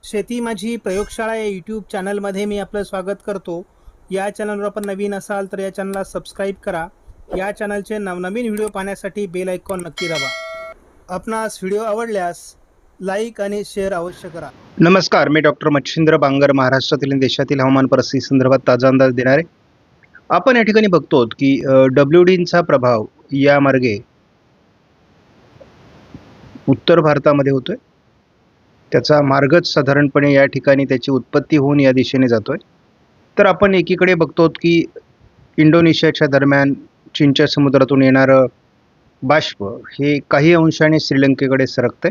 शेती माझी प्रयोगशाळा या यूट्यूब चॅनलमध्ये मी आपलं स्वागत करतो. या चॅनलवर आपण नवीन असाल तर या चॅनलला सबस्क्राईब करा. या चॅनलचे नवनवीन व्हिडिओ पाहण्यासाठी बेल आयकॉन नक्की दाबा. आपणास व्हिडिओ आवडल्यास लाईक आणि शेअर अवश्य करा. नमस्कार, मी डॉक्टर मच्छिंद्र बांगर, महाराष्ट्रातील आणि देशातील हवामान परिस्थिती संदर्भात ताजा अंदाज देणार आहे. आपण या ठिकाणी बघतो की WDचा प्रभाव या मार्गे उत्तर भारतामध्ये होतोय. त्याचा मार्गच साधारणपणे या ठिकाणी त्याची उत्पत्ती होऊन या दिशेने जातोय. तर आपण एकीकडे बघतो की इंडोनेशियाच्या दरम्यान चीनच्या समुद्रातून येणारं बाष्प हे काही अंशाने श्रीलंकेकडे सरकतंय.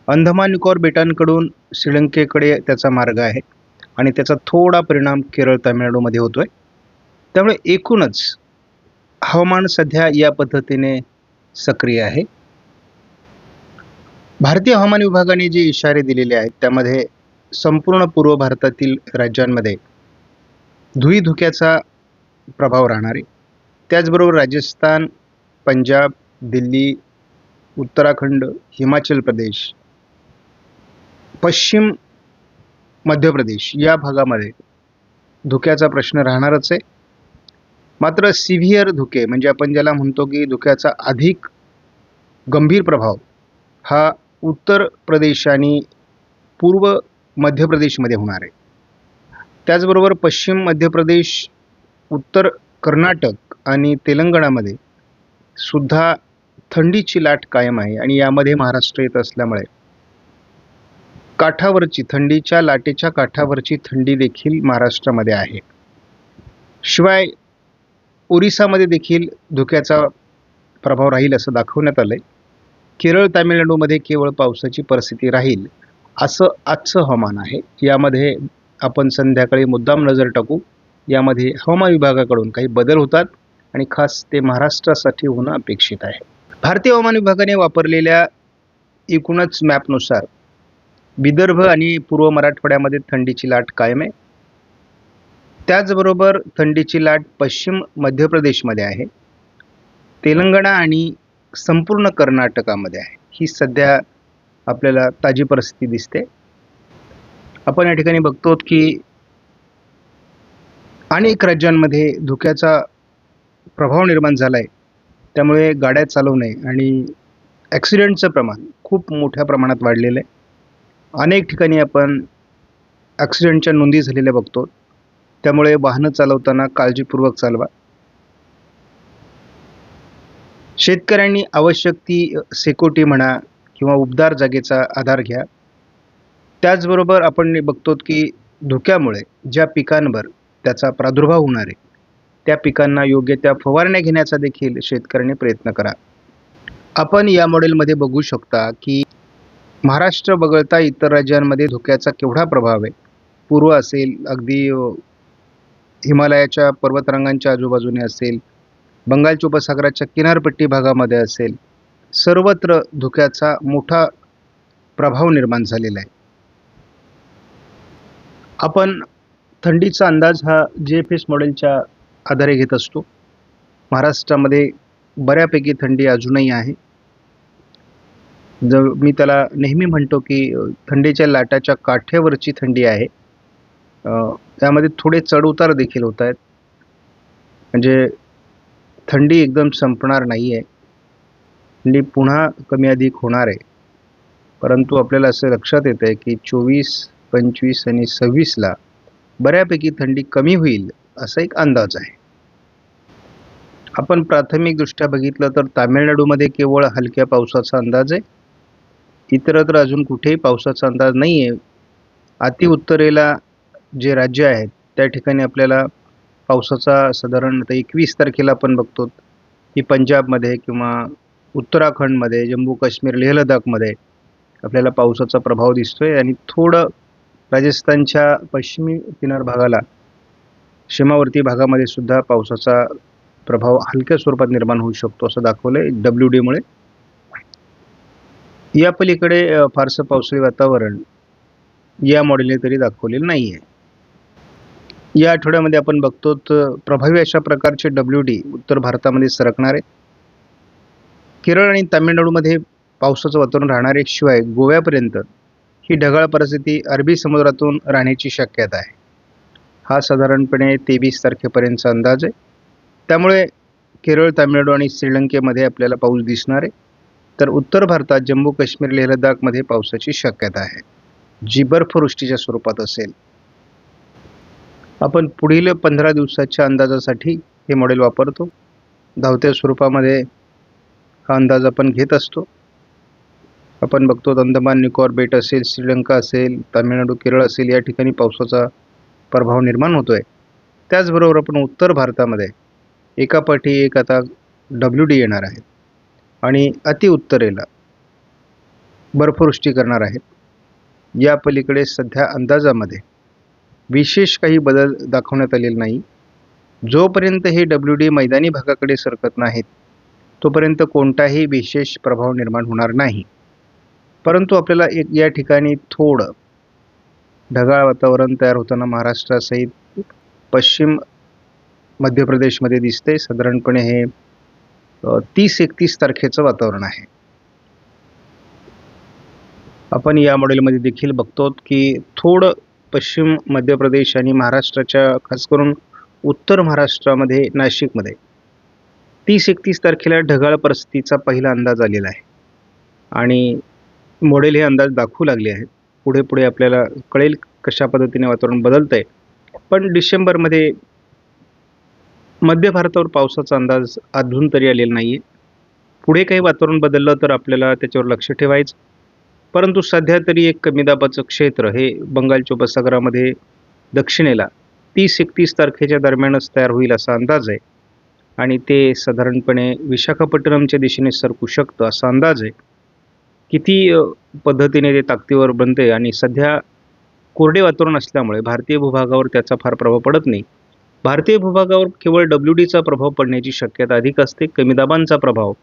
अंदमान निकोबार बेटांकडून श्रीलंकेकडे त्याचा मार्ग आहे आणि त्याचा थोडा परिणाम केरळ तामिळनाडूमध्ये होतोय. त्यामुळे एकूणच हवामान सध्या या पद्धतीने सक्रिय आहे. भारतीय हवामान विभागाने जे इशारे दिलेले आहेत त्यामध्ये संपूर्ण पूर्व भारतातील राज्यांमध्ये धुळीधुक्याचा प्रभाव राहणार आहे. त्याचबरोबर राजस्थान, पंजाब, दिल्ली, उत्तराखंड, हिमाचल प्रदेश, पश्चिम मध्य प्रदेश या भागामध्ये धुक्याचा प्रश्न राहणारच आहे. मात्र सिव्हिअर धुके म्हणजे आपण ज्याला म्हणतो की धुक्याचा अधिक गंभीर प्रभाव हा उत्तर प्रदेश आणि पूर्व मध्य प्रदेशमध्ये होणार आहे. त्याचबरोबर पश्चिम मध्य प्रदेश, उत्तर कर्नाटक आणि तेलंगणामध्ये सुद्धा थंडीची लाट कायम आहे आणि यामध्ये महाराष्ट्र येत असल्यामुळे काठावरची थंडीच्या लाटेच्या काठावरची थंडी देखील महाराष्ट्रामध्ये आहे. शिवाय ओरिसामध्ये देखील धुक्याचा प्रभाव राहील असं दाखवण्यात आलंय. केरळ तामिळनाडूमध्ये केवळ पावसाची परिस्थिती राहील असं आजचं हवामान आहे. यामध्ये आपण संध्याकाळी मुद्दाम नजर टाकू. यामध्ये हवामान विभागाकडून काही बदल होतात आणि खास ते महाराष्ट्रासाठी होणं अपेक्षित आहे. भारतीय हवामान विभागाने वापरलेल्या एकूणच मॅपनुसार विदर्भ आणि पूर्व मराठवाड्यामध्ये थंडीची लाट कायम आहे. त्याचबरोबर थंडीची लाट पश्चिम मध्य प्रदेशमध्ये आहे, तेलंगणा आणि संपूर्ण कर्नाटकामध्ये आहे. ही सध्या आपल्याला ताजी परिस्थिती दिसते. आपण या ठिकाणी बघतो की अनेक राज्यांमध्ये धुक्याचा प्रभाव निर्माण झाला आहे. त्यामुळे गाड्या चालवणे आणि ॲक्सिडेंटचं प्रमाण खूप मोठ्या प्रमाणात वाढलेलं आहे. अनेक ठिकाणी आपण ॲक्सिडेंटच्या नोंदी झालेल्या बघतो. त्यामुळे वाहनं चालवताना काळजीपूर्वक चालवा. शेतकऱ्यांनी आवश्यक ती सेक्युरिटी म्हणा किंवा उबदार जागेचा आधार घ्या. त्याचबरोबर आपण बघतो की धुक्यामुळे ज्या पिकांवर त्याचा प्रादुर्भाव होणार आहे त्या पिकांना योग्य त्या फवारण्या घेण्याचा देखील शेतकऱ्यांनी प्रयत्न करा. आपण या मॉडेलमध्ये बघू शकता की महाराष्ट्र वगळता इतर राज्यांमध्ये धुक्याचा केवढा प्रभाव आहे. पूर्व असेल, अगदी हिमालयाच्या पर्वतरांगांच्या आजूबाजूने असेल, बंगालच्या उपसागराच्या किनारपट्टी भागामध्ये असेल, सर्वत्र धुक्याचा मोठा प्रभाव निर्माण झालेला आहे. आपण थंडीचा अंदाज हा GFS मॉडेलच्या आधारे घेत असतो. महाराष्ट्रामध्ये बऱ्यापैकी थंडी अजूनही आहे. मी त्याला नेहमी म्हणतो की थंडीच्या लाटाच्या काठ्यावरची थंडी आहे. त्यामध्ये थोडे चढउतार देखील होत आहेत. म्हणजे थंडी एकदम संपणार नाही आहे. थंडी पुन्हा कमी अधिक होणार आहे. परंतु आपल्याला असं लक्षात येतं आहे की 24, 25 आणि 26ला बऱ्यापैकी थंडी कमी होईल असा एक अंदाज आहे. आपण प्राथमिकदृष्ट्या बघितलं तर तामिळनाडूमध्ये केवळ हलक्या पावसाचा अंदाज आहे. इतरत्र अजून कुठेही पावसाचा अंदाज नाही आहे. अति उत्तरेला जे राज्य आहेत त्या ठिकाणी आपल्याला पावसाचा साधारणतः 21 तारखेला आपण बघतो की पंजाबमध्ये किंवा उत्तराखंडमध्ये, जम्मू काश्मीर, लेह लडाखमध्ये आपल्याला पावसाचा प्रभाव दिसतोय आणि थोडं राजस्थानच्या पश्चिमी किनार भागाला, सीमावर्ती भागामध्ये सुद्धा पावसाचा प्रभाव हलक्या स्वरूपात निर्माण होऊ शकतो असं दाखवलंय WDमुळे. या पलीकडे फारसं पावसाळी वातावरण या मॉडेलने तरी दाखवलेलं नाही आहे. या आठवड्यामध्ये आपण बघतो तर प्रभावी अशा प्रकारचे WD उत्तर भारतामध्ये सरकणार आहे. केरळ आणि तामिळनाडूमध्ये पावसाचं वातावरण राहणार आहे. शिवाय गोव्यापर्यंत ही ढगाळ परिस्थिती अरबी समुद्रातून राहण्याची शक्यता आहे. हा साधारणपणे 23 तारखेपर्यंतचा अंदाज आहे. त्यामुळे केरळ, तामिळनाडू आणि श्रीलंकेमध्ये आपल्याला पाऊस दिसणार आहे. तर उत्तर भारतात जम्मू काश्मीर, लेह लडाखमध्ये पावसाची शक्यता आहे, जी बर्फवृष्टीच्या स्वरूपात असेल. आपण पुढील 15 दिवसाच्या अंदाजासाठी हे मॉडेल वापरतो. धावत्या स्वरूपामध्ये हा अंदाज आपण घेत असतो. आपण बघतो अंदमान निकोबार बेट असेल, श्रीलंका असेल, तामिळनाडू, केरळ असेल, या ठिकाणी पावसाचा प्रभाव निर्माण होतो आहे. त्याचबरोबर आपण उत्तर भारतामध्ये एकापाठी एक आता WD येणार आहेत आणि अतिउत्तरेला बर्फवृष्टी करणार आहेत. या पलीकडे सध्या अंदाजामध्ये विशेष काही बदल दाखवण्यात आलेला नाही. जोपर्यंत हे WD मैदानी भागाकडे सरकत नाहीत तोपर्यंत कोणताही विशेष प्रभाव निर्माण होणार नाही. परंतु आपल्याला या ठिकाणी थोडं ढगाळ वातावरण तयार होताना महाराष्ट्रासहित पश्चिम मध्य प्रदेशमध्ये दिसते. साधारणपणे हे 30-31 तारखेचं वातावरण आहे. आपण या मॉडेलमध्ये देखील बघतो की थोडं पश्चिम मध्य प्रदेश आणि महाराष्ट्राच्या, खास करून उत्तर महाराष्ट्रामध्ये, नाशिकमध्ये 30-31 तारखेला ढगाळ परिस्थितीचा पहिला अंदाज आलेला आहे आणि मॉडेल हे अंदाज दाखवू लागले आहेत. पुढे पुढे आपल्याला कळेल कशा पद्धतीने वातावरण बदलतं आहे. पण डिसेंबरमध्ये मध्य भारतावर पावसाचा अंदाज अजून तरी आलेला नाही आहे. पुढे काही वातावरण बदललं तर आपल्याला त्याच्यावर लक्ष ठेवायचं. परंतु सध्या तरी एक कमी दाबाचं क्षेत्र हे बंगालच्या उपसागरामध्ये दक्षिणेला 30-31 तारखेच्या दरम्यानच तयार होईल असा अंदाज आहे आणि ते साधारणपणे विशाखापट्टणमच्या दिशेने सरकू शकतं असा अंदाज आहे. किती पद्धतीने ते ताकदीवर बनते आणि सध्या कोरडे वातावरण असल्यामुळे भारतीय भूभागावर त्याचा फार प्रभाव पडत नाही. भारतीय भूभागावर केवळ WDचा प्रभाव पडण्याची शक्यता अधिक असते. कमी दाबांचा प्रभाव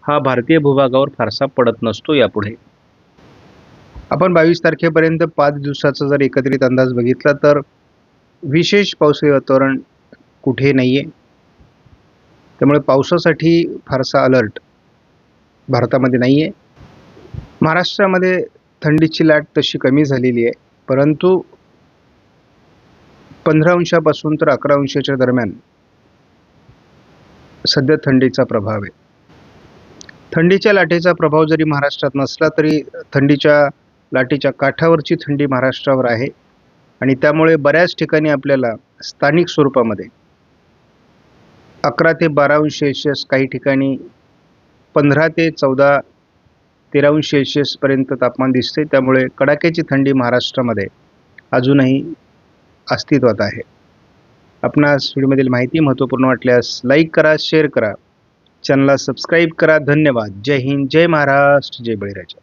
हा भारतीय भूभागावर फारसा पडत नसतो. यापुढे आपण 22 तारखेपर्यंत 5 दिवसाचा जर एकत्रित अंदाज बघितला तर विशेष पावसाळी वातावरण कुठे नाही आहे. त्यामुळे पावसासाठी फारसा अलर्ट भारतामध्ये नाही आहे. महाराष्ट्रामध्ये थंडीची लाट तशी कमी झालेली आहे, परंतु 15 अंशापासून तर 11 अंशाच्या दरम्यान सध्या थंडीचा प्रभाव आहे. थंडीच्या लाटेचा प्रभाव जरी महाराष्ट्रात नसला तरी थंडीच्या लाटेच्या काठावरची थंडी महाराष्ट्रावर आहे आणि त्यामुळे बऱ्याच ठिकाणी आपल्याला स्थानिक स्वरूपामध्ये 11 ते 12 अंश सेल्सिअस, काही ठिकाणी 15 ते 14-13 अंश सेल्सिअसपर्यंत तापमान दिसते. त्यामुळे कडाक्याची थंडी महाराष्ट्रामध्ये अजूनही अस्तित्वात आहे. आपणास व्हिडिओमधील माहिती महत्त्वपूर्ण वाटल्यास लाईक करा, शेअर करा, चॅनलला सबस्क्राईब करा. धन्यवाद. जय हिंद, जय महाराष्ट्र, जय बळीराजा.